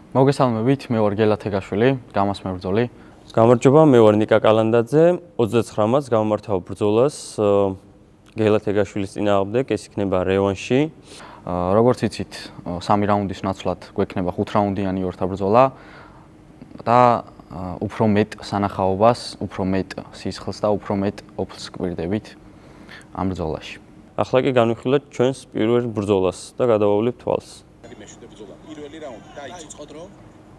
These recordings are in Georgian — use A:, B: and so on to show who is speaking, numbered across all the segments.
A: მოგესალმებით, მე ვარ გელა თეგაშვილი, გამას მებრძოლი.
B: გამარჯობა, მე ვარ ნიკა კალანდაძე, 29-ს გამომართავ ბრძოლას გელა თეგაშვილის წინააღმდეგ, ეს იქნება რევანში.
A: როგორც იცით, 3 რაუნდის ნაცვლად გვექნება 5 რაუნდიანი ორთაბრძოლა და უფრო მეტ სანახაობას, უფრო მეტ სისხლს და უფრო მეტ ოფლს გვირდებით ამ ბრძოლაში.
B: ახლა კი განვიხილოთ ჩვენს პირველ ბრძოლას და გადავავლით თვალს.
C: პირველი რაუნდი დაიწყო დრო,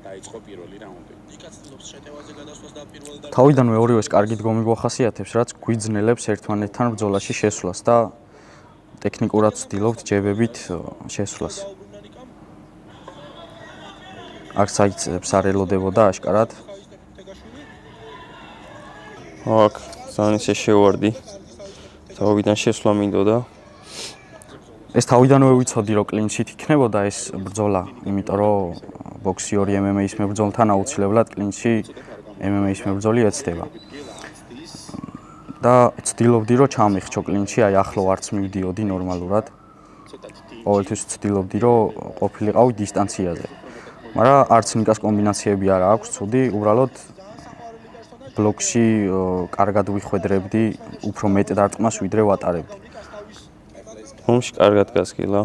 C: დაიწყო პირველი რაუნდი. ნიკაცნობს შეტევაზე გადასვლას და პირველ და
A: თავიდანვე ორივეს კარგი დგომი გვახასიათებს, რაც გვიძნელებს ერთმანეთთან ბრძოლაში შესვლას და ტექნიკურად ვცდილობთ ჯებებით შესვლას. აქ საიცებს არ ელოდებოდა აშკარად.
B: აქ სანისე შევარდი. თავიდან შესვლა მინდოდა.
A: ეს თავიდანვე ვიცოდი, რომ კლინჩით იქნებოდა ეს ბრძოლა, იმიტომ რომ ბოქსი ორი MMA-ის მებრძოლთან აუცილებლად კლინჩი MMA-ის მებრძოლი ეცდება. და ვცდილობდი, რომ ჩამიხჩო კლინჩი, აი ახლო არც მივდიოდი ნორმალურად. ყოველთვის ვცდილობდი, რომ ყოფილიყავი დისტანციაზე. მაგრამ არც ნიკას კომბინაციები არ აქვს ცუდი, უბრალოდ ბლოკში კარგად ვიხვედრებდი, უფრო მეტ დარტყმას ვიდრე ვატარებდი.
B: ომში კარგად გასკილა.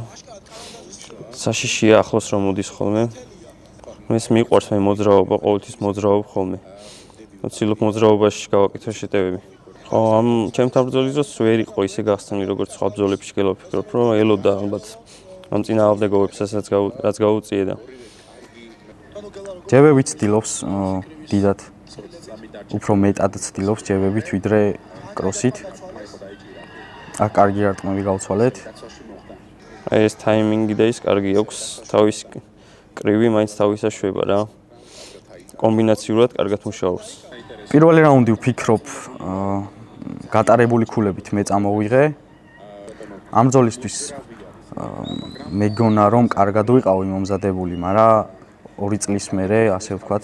B: საშიშია ახლოს რომ მოდის ხოლმე. ეს მიყვარს მე მოძრაობა, ყოველთვის მოძრაობ ხოლმე. ვცდილობ მოძრაობაში გავაკეთო შეტევები. ხო, ამ ჩემთან ბრძოლის დროს ვერ იყო ისე გახსნილი, როგორც სხვა ბრძოლებში გელოფიქრობ, რომ ელოდა ალბათ ამ წინააღმდეგობებს, რაც გაუწიედა.
A: ჯებები ვცდილობს დიდად უფრო მეტად ვცდილობს ჯებებით ვიდრე კროსით. აქ კარგი არტყმები გავცვალეთ.
B: აი ეს ტაიმინგი და ის კარგი აქვს, თავის კრივი მაინც თავისაშვება რა. კომბინაციურად კარგად მუშაობს.
A: პირველი რაუნდი ვფიქრობ გატარებული ქულებით მე წამოვიღე. ამ ბრძოლისთვის მეგონა რომ კარგად ვიყავი მომზადებული, მაგრამ 2 წლის მერე, ასე ვთქვათ,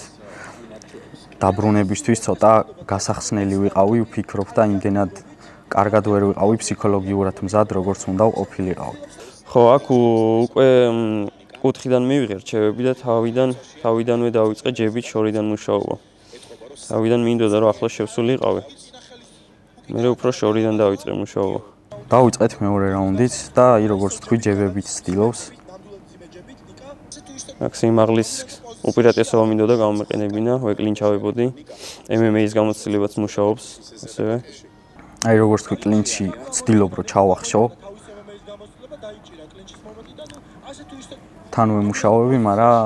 A: დაბრუნებისთვის ცოტა გასახსნელი ვიყავი, ვფიქრობ და იმდენად კარგად ვერ ვიყავი ფსიქოლოგიურად მზად, როგორც უნდა ყოფილიყავი.
B: ხო, აქ უკვე კუთხიდან მივიღე რჩევები და თავიდანვე დავიწყე ჯებით შორიდან მუშაობა. თავიდან მინდოდა რომ ახლა შევსულიყავი. მე უფრო შორიდან დავიწყე მუშაობა.
A: დავიწყეთ მეორე რაუნდიც და აი როგორც თქვი ჯებებით ვცდილობს.
B: აქ სიმაღლის უპირატესობა მინდოდა გამომეყენებინა, ვეკლინჩავებოდი. MMA-ის გამოცდილებაც მუშაობს, ასევე.
A: აი როგორც თქვი კლინჩი ვცდილობ რომ ჩავახშო. თანვე მუშაობები, მაგრამ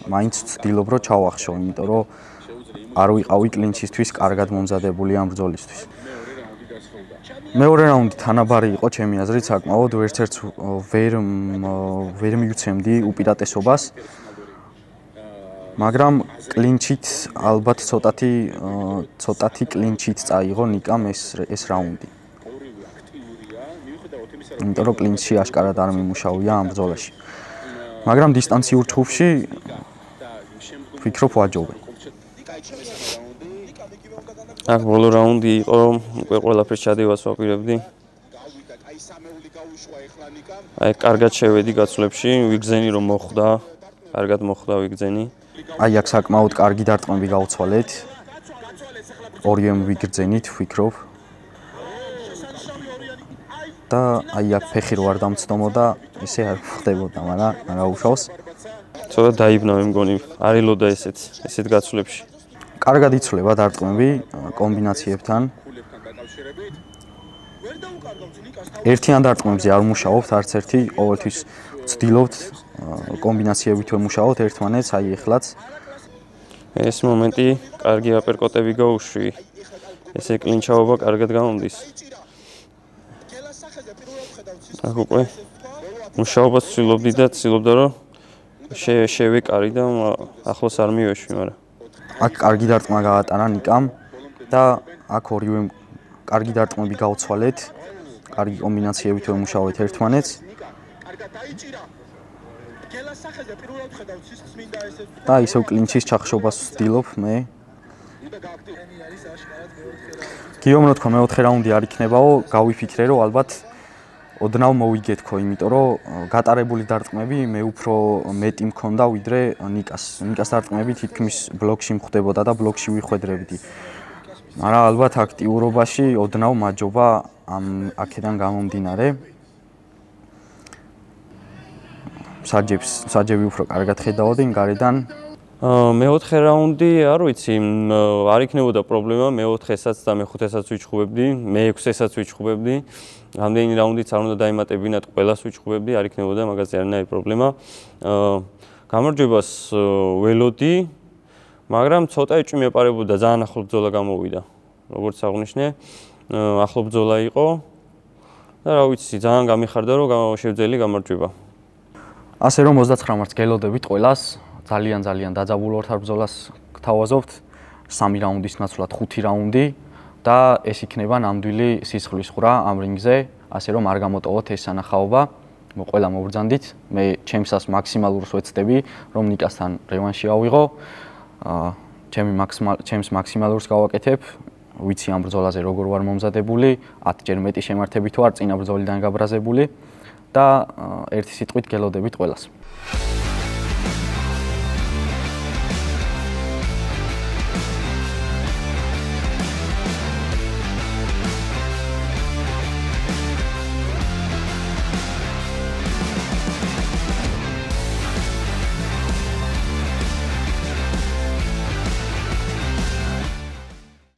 A: მაინც ვცდილობ რომ ჩავახშო, იმიტომ რომ არ ვიყავი კლინჩისთვის კარგად მომზადებული ამ ბრძოლისთვის. მეორე რაუნდი თანაბარი იყო ჩემი აზრით, საკმაოდ ვერცერთს ვერ მივცემდი უპირატესობას. მაგრამ კლინჩით ალბათ ცოტათი კლინჩით წაიღო ნიკამ ეს რაუნდი. იმიტომ რომ კლინჩი აშკარად არ მიმუშავია ამ ბრძოლაში. მაგრამ დისტანციურ ჩხუბში ვფიქრობ ვაჯობე.
B: აქ ბოლო რაუნდი იყო, უკვე ყველაფერს ჩადევას ვაპირებდი. აი კარგად შევედი გაცვლებში, ვიგზენი რომ მოხვდა, კარგად მოხვდა ვიგზენი.
A: აი აქ საკმაოდ კარგი დარტყმები გავცვალეთ. ორივე ვიგრძენით, ვფიქრობ. და აი აქ ფეხი რო არ დამცდომოდა, ესე არ ხდებოდა, მაგრამ რა უშავს.
B: ცოტა დაიბნა მე მგონი, არ ელოდა ესეთ გაცვლებში.
A: კარგად იცვლება დარტყმები კომბინაციებთან. ერთიან დარტყმებზე არ მუშაობთ, არც ერთი, ყოველთვის ვცდილობთ კომბინაციებით ვემუშაოთ ერთმანეთს, აი ეხლაც.
B: ეს მომენტი კარგი აპერკოტები გაუშვი. ესე კლინჩაობა კარგად გამომდის. აქ უკვე მუშაობას ვცდილობდი და ვცდილობდა რომ შევეკარი და ახლოს არ მივეშვი, მაგრამ
A: აქ კარგი დარტყმა გაატარა ნიკამ და აქ ორივე კარგი დარტყმები გავცვალეთ. კარგი კომბინაციებით ვემუშაოთ ერთმანეთს. და ისევ კლინჩის ჩახშობას ვცდილობ მე. გიომ რა თქვა მეოთხე რაუნდი არ იქნებაო, გავიფიქრე რომ ალბათ ოდნავ მოვიგეთქო, იმიტომ რომ გატარებული დარტყმები მე უფრო მეტი მქონდა ვიდრე ნიკას. ნიკას დარტყმები თითქმის ბლოკში მხვდებოდა და ბლოკში ვიხვედრებდი. მაგრამ ალბათ აქტიურობაში ოდნავ მაჯობა ამ აქედან გამომდინარე. საჯები უფრო კარგად ხედავდი გარედან.
B: მე-4 რაუნდი არ ვიცი, არ იქნებოდა პრობლემა, მე-4-ესაც და მე-5-ესაც ვიჩხუბებდი, მე-6-ესაც ვიჩხუბებდი. რამდენი რაუნდიც არ უნდა დაემატებინათ, ყველას ვიჩხუბებდი, არ იქნებოდა მაგაზე არანაირი პრობლემა. გამარჯვებას ველოდი, მაგრამ ცოტა ეჭვი მეპარებოდა, ძალიან ახლო ბრძოლა გამოვიდა. როგორც აღნიშნე, ახლო ბრძოლა იყო და რა ვიცი, ძალიან გამიხარდა, რომ შევძელი გამარჯვება.
A: ასე რომ 29 მარტს გელოდებით ყველას, ძალიან დაძაბულ ორთარ ბრძოლას გთავაზობთ, 3 რაუნდის ნაცვლად 5 რაუნდი და ეს იქნება ნამდვილი სისხლის ხრა ამ რინგზე, ასე რომ არ გამოტოვოთ ეს სანახაობა. ყველა მობრძანდით, მე ჩემსას მაქსიმალურს ვეცდები, რომ ნიკასთან რევანში ავიღო. ჩემს მაქსიმალურს გავაკეთებ. ვიცი ამ ბრძოლაზე როგორ ვარ მომზადებული, 10 ჯერ მეტი შემართებით ვარ წინა ბრძოლიდან გაბრაზებული და ერთი სიტყვით გელოდებით ყველას.